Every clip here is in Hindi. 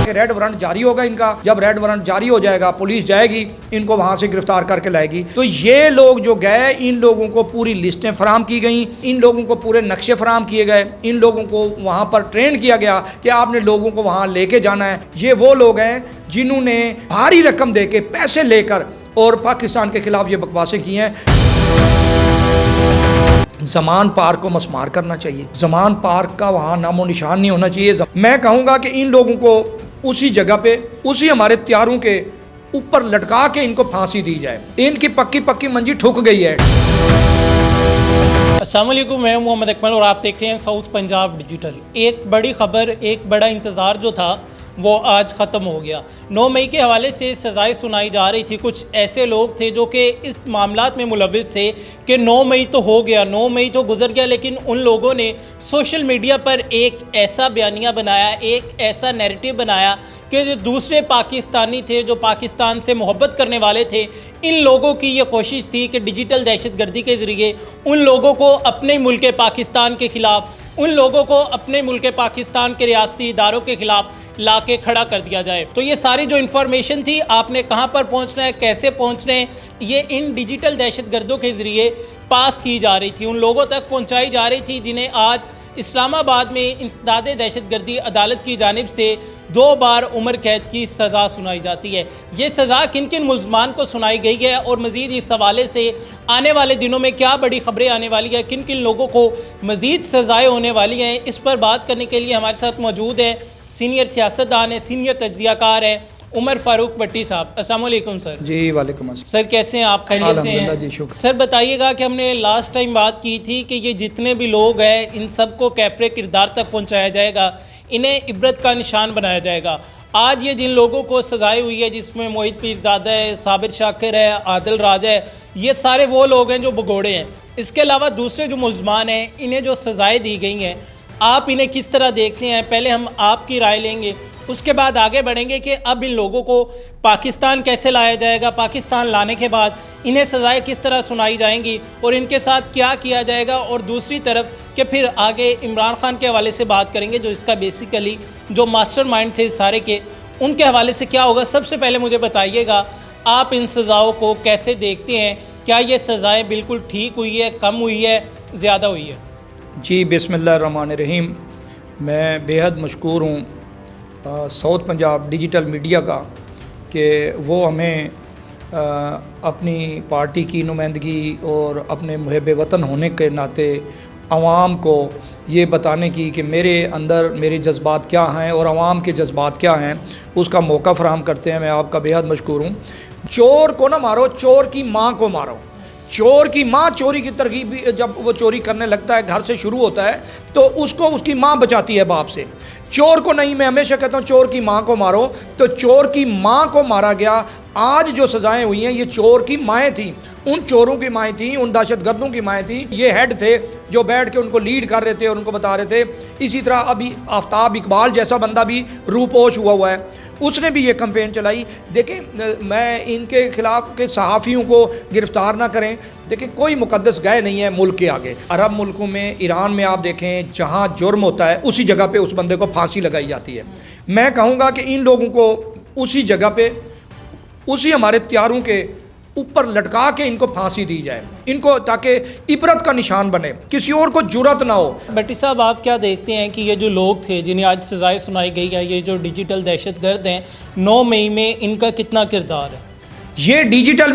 कि रेड वारंट जारी होगा इनका, जब रेड वारंट जारी हो जाएगा पुलिस जाएगी इनको वहां से गिरफ्तार करके लाएगी। तो ये लोग जो गए, इन लोगों को पूरी लिस्टें फराम की गई, इन लोगों को पूरे नक्शे फराम किए गए, इन लोगों को वहां पर ट्रेन किया गया कि आपने लोगों को वहां लेके जाना है। ये वो लोग हैं जिन्होंने भारी रकम देके पैसे लेकर और पाकिस्तान के खिलाफ ये बकवासें की हैं। ज़मान पार्क को मस्मार करना चाहिए, ज़मान पार्क का वहाँ नामो निशान नहीं होना चाहिए। मैं कहूँगा कि इन लोगों को उसी जगह पे, उसी हमारे त्यारों के ऊपर लटका के इनको फांसी दी जाए। इनकी पक्की पक्की मंजी ठुक गई है। अस्सलाम वालेकुम, मैं मोहम्मद अकमल और आप देख रहे हैं साउथ पंजाब डिजिटल। एक बड़ी खबर, एक बड़ा इंतज़ार जो था वो आज ख़त्म हो गया। 9 मई के हवाले से सज़ाएं सुनाई जा रही थी। कुछ ऐसे लोग थे जो कि इस मामलात में मुलविस थे कि 9 मई तो हो गया, 9 मई तो गुजर गया, लेकिन उन लोगों ने सोशल मीडिया पर एक ऐसा बयानिया बनाया, एक ऐसा नैरेटिव बनाया कि जो दूसरे पाकिस्तानी थे, जो पाकिस्तान से मोहब्बत करने वाले थे, इन लोगों की ये कोशिश थी कि डिजिटल दहशतगर्दी के ज़रिए उन लोगों को अपने मुल्क पाकिस्तान के ख़िलाफ़, उन लोगों को अपने मुल्क पाकिस्तान के रियासती इदारों के ख़िलाफ़ ला के खड़ा कर दिया जाए। तो ये सारी जो इन्फॉर्मेशन थी, आपने कहाँ पर पहुँचना है, कैसे पहुँचना है, ये इन डिजिटल दहशतगर्दों के ज़रिए पास की जा रही थी, उन लोगों तक पहुँचाई जा रही थी जिन्हें आज इस्लामाबाद में इंसदाद दहशतगर्दी अदालत की जानिब से 2 बार उम्र कैद की सज़ा सुनाई जाती है। ये सज़ा किन किन मुल्ज़मान को सुनाई गई है और मज़ीद इस हवाले से आने वाले दिनों में क्या बड़ी खबरें आने वाली है, किन किन लोगों को मज़ीद सज़ाएँ होने वाली हैं, इस पर बात करने के लिए हमारे साथ मौजूद है सीनियर सियासतदान है, सीनियर तज्ज़ियाकार है उमर फ़ारूक भट्टी साहब। अस्सलाम वालेकुम सर। जी वालेकुम अस्सलाम। सर कैसे हैं आप, खैरियत से हैं? जी शुक्र। सर बताइएगा कि हमने लास्ट टाइम बात की थी कि ये जितने भी लोग हैं इन सबको कैफ़रे किरदार तक पहुंचाया जाएगा, इन्हें इबरत का निशान बनाया जाएगा। आज ये जिन लोगों को सजाई हुई है, जिसमें मोहित पीरज़ादा है, साबिर शाकिर है, आदिल राज है, ये सारे वो लोग हैं जो भगोड़े हैं। इसके अलावा दूसरे जो मुल्ज़मान हैं, इन्हें जो सज़ाएँ दी गई हैं, आप इन्हें किस तरह देखते हैं? पहले हम आपकी राय लेंगे, उसके बाद आगे बढ़ेंगे कि अब इन लोगों को पाकिस्तान कैसे लाया जाएगा, पाकिस्तान लाने के बाद इन्हें सज़ाएँ किस तरह सुनाई जाएंगी और इनके साथ क्या किया जाएगा, और दूसरी तरफ कि फिर आगे इमरान खान के हवाले से बात करेंगे जो इसका बेसिकली जो मास्टरमाइंड थे सारे के, उनके हवाले से क्या होगा। सबसे पहले मुझे बताइएगा आप इन सज़ाओं को कैसे देखते हैं? क्या ये सज़ाएँ बिल्कुल ठीक हुई है, कम हुई है, ज़्यादा हुई है? जी बिस्मिल्लाहिर्रहमानिर्रहीम। मैं बेहद मशकूर हूँ साउथ पंजाब डिजिटल मीडिया का कि वो हमें अपनी पार्टी की नुमाइंदगी और अपने मुहब्बे वतन होने के नाते आवाम को ये बताने की कि मेरे अंदर मेरे जज्बात क्या हैं और आवाम के जज्बात क्या हैं, उसका मौका फ़राहम करते हैं। मैं आपका बेहद मशकूर हूँ। चोर को ना मारो, चोर की माँ को मारो। चोर की माँ, चोरी की तरकीब जब वो चोरी करने लगता है, घर से शुरू होता है, तो उसको उसकी माँ बचाती है बाप से। चोर को नहीं, मैं हमेशा कहता हूँ चोर की माँ को मारो। तो चोर की माँ को मारा गया। आज जो सज़ाएं हुई हैं ये चोर की माएँ थी, उन चोरों की माएँ थी, उन दहशतगर्दों की माएँ थी। ये हेड थे जो बैठ के उनको लीड कर रहे थे और उनको बता रहे थे। इसी तरह अभी आफ्ताब इकबाल जैसा बंदा भी रूपोश हुआ है, उसने भी ये कैंपेन चलाई। देखें, मैं इनके ख़िलाफ़ के सहाफ़ियों को गिरफ़्तार ना करें। देखिए, कोई मुकद्दस गए नहीं है मुल्क के आगे। अरब मुल्कों में, ईरान में आप देखें, जहाँ जुर्म होता है उसी जगह पे उस बंदे को फांसी लगाई जाती है। मैं कहूँगा कि इन लोगों को उसी जगह पे, उसी हमारे त्यारों के ऊपर लटका के इनको फांसी दी जाए, इनको, ताकि इबरत का निशान बने, किसी और को जुर्रत ना हो। भट्टी साहब आप क्या देखते हैं कि ये जो लोग थे जिन्हें आज सज़ाएँ सुनाई गई है, ये जो डिजिटल दहशतगर्द हैं, 9 मई में इनका कितना किरदार है? ये डिजिटल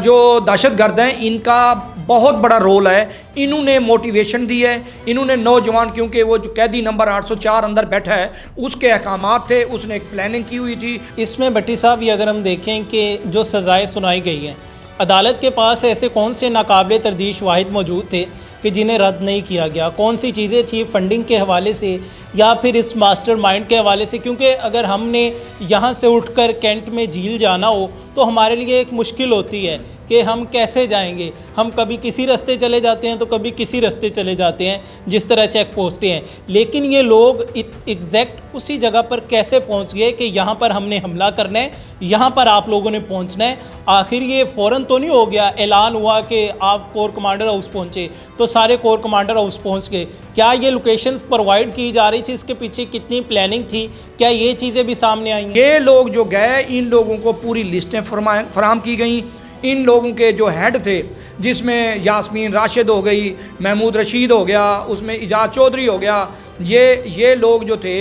जो दहशतगर्द हैं, इनका बहुत बड़ा रोल है। इन्होंने मोटिवेशन दी है, इन्होंने नौजवान, क्योंकि वो जो कैदी नंबर 804 अंदर बैठा है उसके अहकामात थे, उसने एक प्लानिंग की हुई थी। इसमें भट्टी साहब ये अगर हम देखें कि जो सज़ाएँ सुनाई गई हैं, अदालत के पास ऐसे कौन से नाकाबिले तरदीश वाहिद मौजूद थे कि जिन्हें रद्द नहीं किया गया? कौन सी चीज़ें थी फंडिंग के हवाले से या फिर इस मास्टरमाइंड के हवाले से? क्योंकि अगर हमने यहाँ से उठकर कैंट में झील जाना हो तो हमारे लिए एक मुश्किल होती है कि हम कैसे जाएंगे। हम कभी किसी रास्ते चले जाते हैं तो कभी किसी रास्ते चले जाते हैं, जिस तरह चेक पोस्टें हैं। लेकिन ये लोग एग्जैक्ट उसी जगह पर कैसे पहुंच गए कि यहाँ पर हमने हमला करना है, यहाँ पर आप लोगों ने पहुंचना है? आखिर ये फ़ौरन तो नहीं हो गया, ऐलान हुआ कि आप कोर कमांडर हाउस पहुँचे तो सारे कोर कमांडर हाउस पहुँच गए? क्या ये लोकेशंस प्रोवाइड की जा रही थी? इसके पीछे कितनी प्लानिंग थी? क्या ये चीज़ें भी सामने आई? ये लोग जो गए, इन लोगों को पूरी लिस्टें फराहम की गई। इन लोगों के जो हेड थे, जिसमें यास्मीन राशिद हो गई, महमूद रशीद हो गया, उसमें इजाज़ चौधरी हो गया, ये लोग जो थे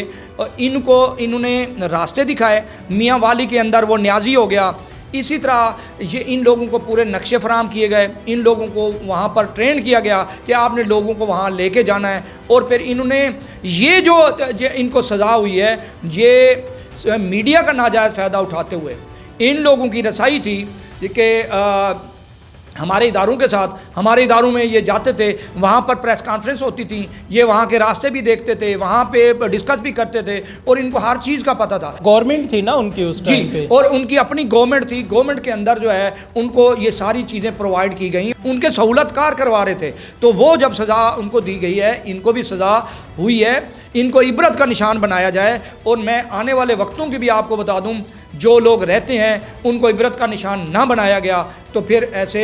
इन्होंने रास्ते दिखाए। मियाँ वाली के अंदर वो न्याजी हो गया। इसी तरह ये इन लोगों को पूरे नक्शे फराहम किए गए। इन लोगों को वहाँ पर ट्रेन किया गया कि आपने लोगों को वहाँ लेके जाना है। और फिर इन्होंने ये जो इनको सज़ा हुई है, ये मीडिया का नाजायज़ फ़ायदा उठाते हुए इन लोगों की रसाई थी कि हमारे इदारों के साथ, हमारे इदारों में ये जाते थे, वहाँ पर प्रेस कॉन्फ्रेंस होती थी, ये वहाँ के रास्ते भी देखते थे, वहाँ पे डिस्कस भी करते थे और इनको हर चीज़ का पता था। गवर्नमेंट थी ना उनकी उस टाइम पे, और उनकी अपनी गवर्नमेंट थी। गवर्नमेंट के अंदर जो है उनको ये सारी चीज़ें प्रोवाइड की गई, उनके सहूलतकार करवा रहे थे। तो वो जब सज़ा उनको दी गई है, इनको भी सज़ा हुई है, इनको इबरत का निशान बनाया जाए। और मैं आने वाले वक्तों की भी आपको बता दूं, जो लोग रहते हैं उनको इबरत का निशान ना बनाया गया तो फिर ऐसे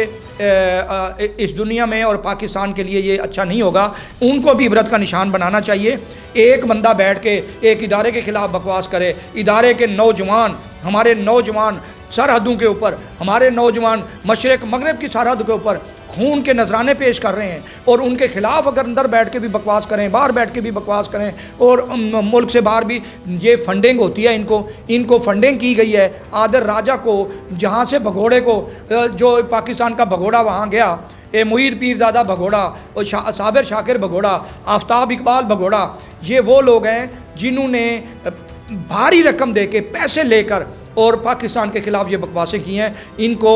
इस दुनिया में और पाकिस्तान के लिए ये अच्छा नहीं होगा। उनको भी इबरत का निशान बनाना चाहिए। एक बंदा बैठ के एक इदारे के ख़िलाफ़ बकवास करे, इदारे के नौजवान, हमारे नौजवान सरहदों के ऊपर, हमारे नौजवान मशरक़ मगरब की सरहद के ऊपर खून के नजराने पेश कर रहे हैं और उनके ख़िलाफ़ अगर अंदर बैठ के भी बकवास करें, बाहर बैठ के भी बकवास करें और मुल्क से बाहर भी ये फंडिंग होती है, इनको फंडिंग की गई है। आदर राजा को, जहाँ से भगोड़े को, जो पाकिस्तान का भगोड़ा वहाँ गया, मुईद पीरज़ादा भगोड़ा और साबिर शाकिर भगोड़ा, आफ्ताब इकबाल भगोड़ा, ये वो लोग हैं जिन्होंने भारी रकम दे के पैसे लेकर और पाकिस्तान के ख़िलाफ़ ये बकवासें की हैं। इनको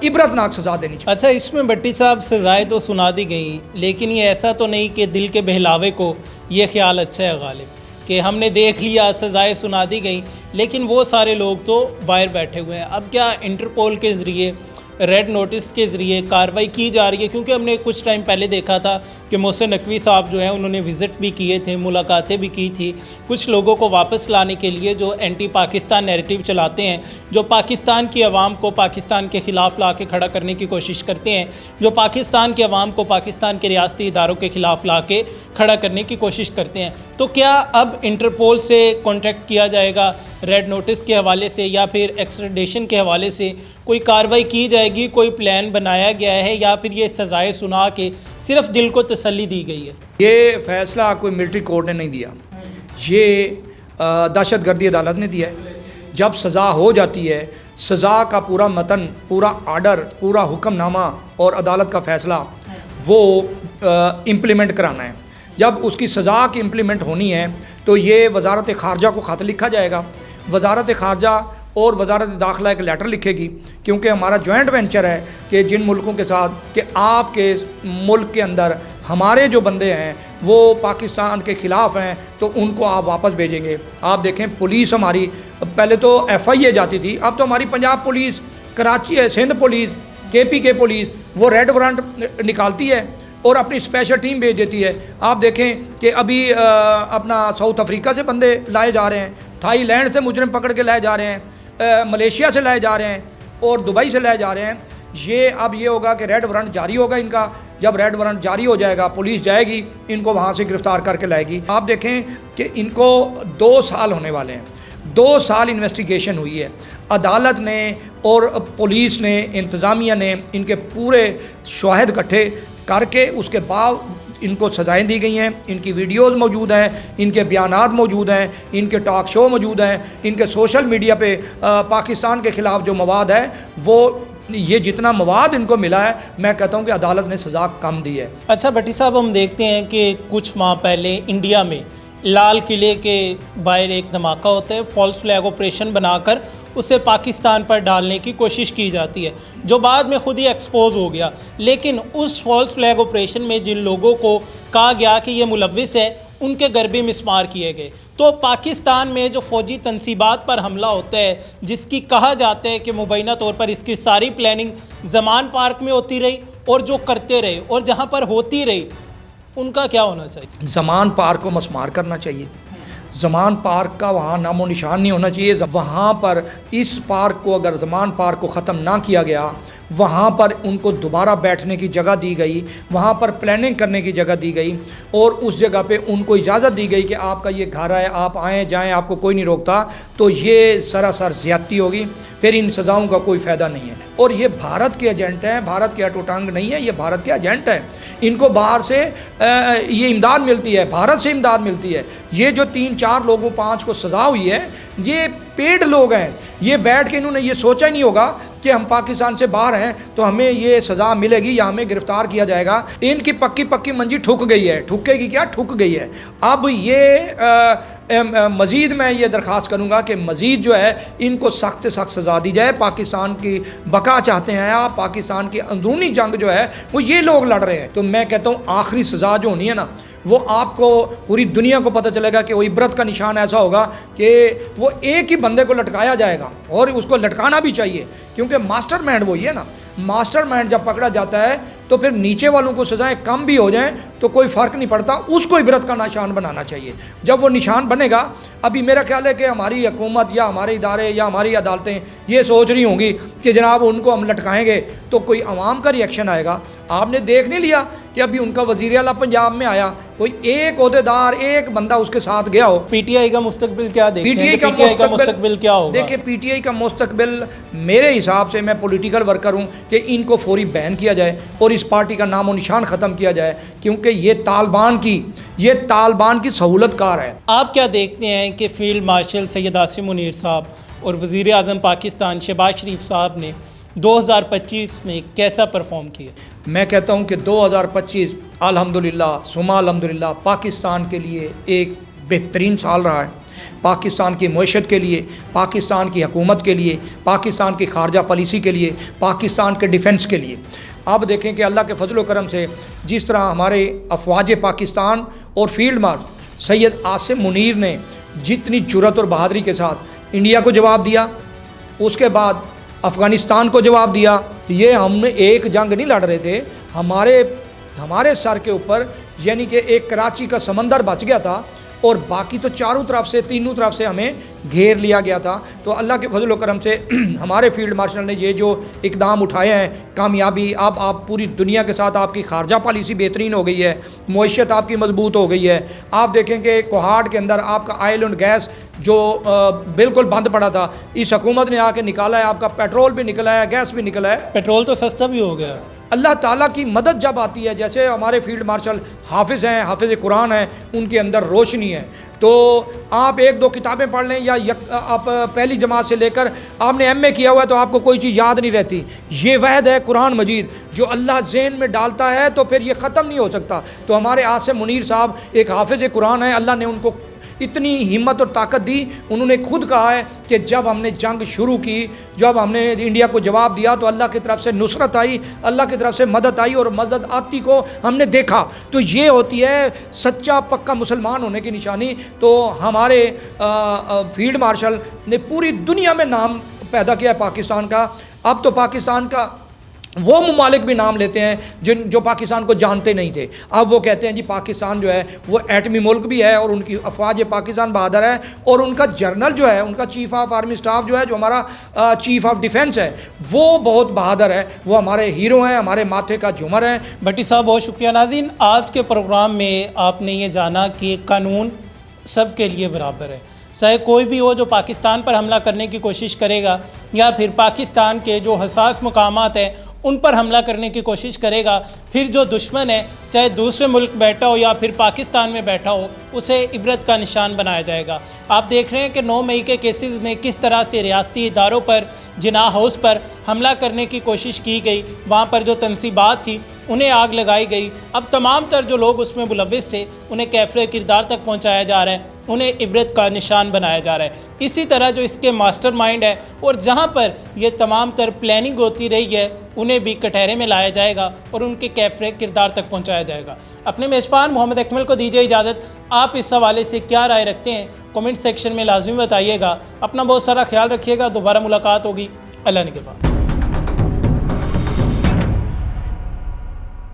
इबरतनाक सज़ा देनी चाहिए। अच्छा, इसमें भट्टी साहब सज़ाएँ तो सुना दी गई, लेकिन ये ऐसा तो नहीं कि दिल के बहलावे को ये ख्याल अच्छा है गालिब कि हमने देख लिया, सज़ाएँ सुना दी गई, लेकिन वो सारे लोग तो बाहर बैठे हुए हैं। अब क्या इंटरपोल के ज़रिए, रेड नोटिस के ज़रिए कार्रवाई की जा रही है? क्योंकि हमने कुछ टाइम पहले देखा था कि मोहसिन नकवी साहब जो हैं उन्होंने विज़िट भी किए थे, मुलाकातें भी की थी कुछ लोगों को वापस लाने के लिए जो एंटी पाकिस्तान नैरेटिव चलाते हैं, जो पाकिस्तान की आवाम को पाकिस्तान के ख़िलाफ़ ला के खड़ा करने की कोशिश करते हैं, जो पाकिस्तान की आवाम को पाकिस्तान के रियासती इदारों के ख़िलाफ़ ला के खड़ा करने की कोशिश करते हैं। तो क्या अब इंटरपोल से कॉन्टेक्ट किया जाएगा रेड नोटिस के हवाले से, या फिर एक्स्ट्राडिशन के हवाले से कोई कार्रवाई की जाएगी? कोई प्लान बनाया गया है, या फिर ये सज़ाएँ सुना के सिर्फ दिल को तसल्ली दी गई है? ये फ़ैसला कोई मिलिट्री कोर्ट ने नहीं दिया, ये दहशतगर्दी अदालत ने दिया है। जब सज़ा हो जाती है, सज़ा का पूरा मतन, पूरा आर्डर, पूरा हुक्मनामा और अदालत का फ़ैसला वो इम्प्लीमेंट कराना है। जब उसकी सज़ा की इम्प्लीमेंट होनी है तो ये वज़ारत ख़ारजा को ख़त लिखा जाएगा। वज़ारत ख़ारजा और वज़ारत दाखिला एक लेटर लिखेगी, क्योंकि हमारा जॉइंट वेंचर है कि जिन मुल्कों के साथ कि आपके मुल्क के अंदर हमारे जो बंदे हैं वो पाकिस्तान के ख़िलाफ़ हैं तो उनको आप वापस भेजेंगे। आप देखें, पुलिस हमारी पहले तो FIA जाती थी, अब तो हमारी Punjab police, Karachi Sindh police, KPK police वो रेड वारंट निकालती है और अपनी स्पेशल टीम भेज देती है। आप देखें कि अभी अपना साउथ अफ्रीका से बंदे लाए जा रहे हैं, थाईलैंड से मुजरिम पकड़ के लाए जा रहे हैं, मलेशिया से लाए जा रहे हैं और दुबई से लाए जा रहे हैं। ये अब ये होगा कि रेड वारंट जारी होगा इनका। जब रेड वारंट जारी हो जाएगा, पुलिस जाएगी, इनको वहाँ से गिरफ़्तार करके लाएगी। आप देखें कि इनको 2 साल होने वाले हैं, 2 साल इन्वेस्टिगेशन हुई है। अदालत ने और पुलिस ने, इंतज़ामिया ने इनके पूरे शवाहिद इकट्ठे करके उसके बाद इनको सज़ाएँ दी गई हैं। इनकी वीडियोज़ मौजूद हैं, इनके बयानात मौजूद हैं, इनके टॉक शो मौजूद हैं, इनके सोशल मीडिया पे पाकिस्तान के ख़िलाफ़ जो मवाद है वो, ये जितना मवाद इनको मिला है, मैं कहता हूँ कि अदालत ने सज़ा कम दी है। अच्छा भट्टी साहब, हम देखते हैं कि कुछ माह पहले इंडिया में लाल किले के बाहर एक धमाका होता है, फॉल्स फ्लैग ऑपरेशन बनाकर उसे पाकिस्तान पर डालने की कोशिश की जाती है, जो बाद में खुद ही एक्सपोज हो गया। लेकिन उस फॉल्स फ्लैग ऑपरेशन में जिन लोगों को कहा गया कि ये मुलव्विस है, उनके घर भी मिसमार किए गए। तो पाकिस्तान में जो फ़ौजी तनसीबात पर हमला होता है, जिसकी कहा जाता है कि मुबैना तौर पर इसकी सारी प्लानिंग ज़मान पार्क में होती रही और जो करते रहे और जहाँ पर होती रही, उनका क्या होना चाहिए? ज़मान पार्क को मस्मार करना चाहिए। ज़मान पार्क का वहाँ नामो निशान नहीं होना चाहिए। वहाँ पर इस पार्क को, अगर ज़मान पार्क को ख़त्म ना किया गया, वहाँ पर उनको दोबारा बैठने की जगह दी गई, वहाँ पर प्लानिंग करने की जगह दी गई और उस जगह पे उनको इजाज़त दी गई कि आपका ये घर है, आप आएँ जाएँ, आपको कोई नहीं रोकता, तो ये सरासर ज़्यादती होगी। फिर इन सज़ाओं का कोई फ़ायदा नहीं है। और ये भारत के एजेंट हैं, भारत के अटोटांग नहीं है, ये भारत के एजेंट हैं। इनको बाहर से ये इमदाद मिलती है, भारत से इमदाद मिलती है। ये जो 3-4 लोगों 5 को सज़ा हुई है, ये पेड लोग हैं। ये बैठ के इन्होंने ये सोचा ही नहीं होगा कि हम पाकिस्तान से बाहर हैं तो हमें ये सज़ा मिलेगी या हमें गिरफ़्तार किया जाएगा। इनकी पक्की पक्की मंजी ठुक गई है, ठुकेगी क्या, ठुक गई है। अब ये मज़ीद मैं ये दरख्वास्त करूँगा कि मज़ीद जो है इनको सख्त से सख्त सज़ा दी जाए। पाकिस्तान की बका चाहते हैं आप, पाकिस्तान की अंदरूनी जंग जो है वो ये लोग लड़ रहे हैं। तो मैं कहता हूँ आखिरी सज़ा जो होनी है ना, वो आपको पूरी दुनिया को पता चलेगा कि वो इबरत का निशान ऐसा होगा कि वो एक ही बंदे को लटकाया जाएगा और उसको लटकाना भी चाहिए, क्योंकि मास्टरमाइंड वही है ना। मास्टरमाइंड जब पकड़ा जाता है तो फिर नीचे वालों को सज़ाएं कम भी हो जाएं तो कोई फ़र्क नहीं पड़ता, उसको इबरत का निशान बनाना चाहिए। जब वो निशान बनेगा, अभी मेरा ख्याल है कि हमारी हुकूमत या हमारे इदारे या हमारी अदालतें ये सोच रही होंगी कि जनाब उनको हम लटकाएंगे तो कोई अवाम का रिएक्शन आएगा। आपने देख नहीं लिया कि अभी उनका वज़ीर आला पंजाब में आया, कोई एक ओहदेदार, एक बंदा उसके साथ गया हो। पीटीआई का मुस्तकबिल क्या देखते हैं? पीटीआई का मुस्तकबिल क्या होगा? देखिए, पीटीआई का मुस्तकबिल मेरे हिसाब से, मैं पॉलिटिकल वर्कर हूँ, कि इनको फौरी बैन किया जाए और इस पार्टी का नामो निशान ख़त्म किया जाए, क्योंकि ये तालिबान की सहूलतकार है। आप क्या देखते हैं कि फील्ड मार्शल सैयद आसिम मुनीर साहब और वज़ीर आज़म पाकिस्तान शहबाज शरीफ साहब ने 2025 में कैसा परफॉर्म किया? मैं कहता हूं कि 2025 अल्हम्दुलिल्लाह सुमा अल्हम्दुलिल्लाह पाकिस्तान के लिए एक बेहतरीन साल रहा है। पाकिस्तान की मईशत के लिए, पाकिस्तान की हुकूमत के लिए, पाकिस्तान की खारजा पॉलिसी के लिए, पाकिस्तान के डिफेंस के लिए। अब देखें कि अल्लाह के फजल करम से जिस तरह हमारे अफवाज पाकिस्तान और फील्ड मार्शल सैयद आसिम मुनीर ने जितनी जुर्रत और बहादुरी के साथ इंडिया को जवाब दिया, उसके बाद अफ़गानिस्तान को जवाब दिया। ये हमने एक जंग नहीं लड़ रहे थे, हमारे सर के ऊपर यानी कि एक कराची का समंदर बच गया था और बाकी तो चारों तरफ से, तीनों तरफ से हमें घेर लिया गया था। तो अल्लाह के फजल करम से हमारे फील्ड मार्शल ने ये जो इकदाम उठाए हैं, कामयाबी, अब आप पूरी दुनिया के साथ आपकी खारजा पॉलिसी बेहतरीन हो गई है, मईशत आपकी मजबूत हो गई है। आप देखें कि कोहाड़ के अंदर आपका ऑयल एंड गैस जो बिल्कुल बंद पड़ा था, इस हुकूमत ने आके निकाला है। आपका पेट्रोल भी निकला है, गैस भी निकला है, पेट्रोल तो सस्ता भी हो गया। अल्लाह ताला की मदद जब आती है, जैसे हमारे फील्ड मार्शल हाफिज़ हैं, हाफिज़ कुरान हैं, उनके अंदर रोशनी है। तो आप 1-2 किताबें पढ़ लें या आप पहली जमात से लेकर आपने एमए किया हुआ है तो आपको कोई चीज़ याद नहीं रहती। ये वहद है कुरान मजीद, जो अल्लाह ज़हन में डालता है तो फिर ये ख़त्म नहीं हो सकता। तो हमारे आसिम मुनीर साहब एक हाफिज़ कुरान है, अल्लाह ने उनको इतनी हिम्मत और ताकत दी। उन्होंने खुद कहा है कि जब हमने जंग शुरू की, जब हमने इंडिया को जवाब दिया तो अल्लाह की तरफ से नुसरत आई, अल्लाह की तरफ से मदद आई और मदद आती को हमने देखा। तो ये होती है सच्चा पक्का मुसलमान होने की निशानी। तो हमारे फील्ड मार्शल ने पूरी दुनिया में नाम पैदा किया है पाकिस्तान का। अब तो पाकिस्तान का वो ममालिक भी नाम लेते हैं जो पाकिस्तान को जानते नहीं थे। अब वो कहते हैं जी पाकिस्तान जो है वो एटमी मुल्क भी है और उनकी अफवाज पाकिस्तान बहादुर है और उनका जनरल जो है, उनका चीफ़ ऑफ आर्मी स्टाफ जो है, जो हमारा चीफ़ ऑफ डिफेंस है, वो बहुत बहादुर है, वो हमारे हीरो हैं, हमारे माथे का झूमर हैं। भट्टी साहब बहुत शुक्रिया। नाज़रीन, आज के प्रोग्राम में आपने ये जाना कि कानून सब के लिए बराबर है। चाहे कोई भी हो जो पाकिस्तान पर हमला करने की कोशिश करेगा या फिर पाकिस्तान के जो हसास मुकामात हैं उन पर हमला करने की कोशिश करेगा, फिर जो दुश्मन है चाहे दूसरे मुल्क बैठा हो या फिर पाकिस्तान में बैठा हो, उसे इबरत का निशान बनाया जाएगा। आप देख रहे हैं कि 9 मई के केसेस में किस तरह से रियासती इदारों पर, जिनाह हाउस पर हमला करने की कोशिश की गई, वहाँ पर जो तनसीबात थी उन्हें आग लगाई गई। अब तमाम तर जो लोग उसमें मुलव्विस थे उन्हें कैफ़रे किरदार तक पहुँचाया जा रहा है, उन्हें इबरत का निशान बनाया जा रहा है। इसी तरह जो इसके मास्टरमाइंड है और जहाँ पर ये तमाम तर प्लानिंग होती रही है, उन्हें भी कटहरे में लाया जाएगा और उनके कैफ़रे किरदार तक पहुँचाया जाएगा। अपने मेज़बान मोहम्मद अकमल को दीजिए इजाज़त। आप इस हवाले से क्या राय रखते हैं कमेंट सेक्शन में लाजमी बताइएगा। अपना बहुत सारा ख्याल रखिएगा। दोबारा मुलाकात होगी। अल्लाह निगहबान।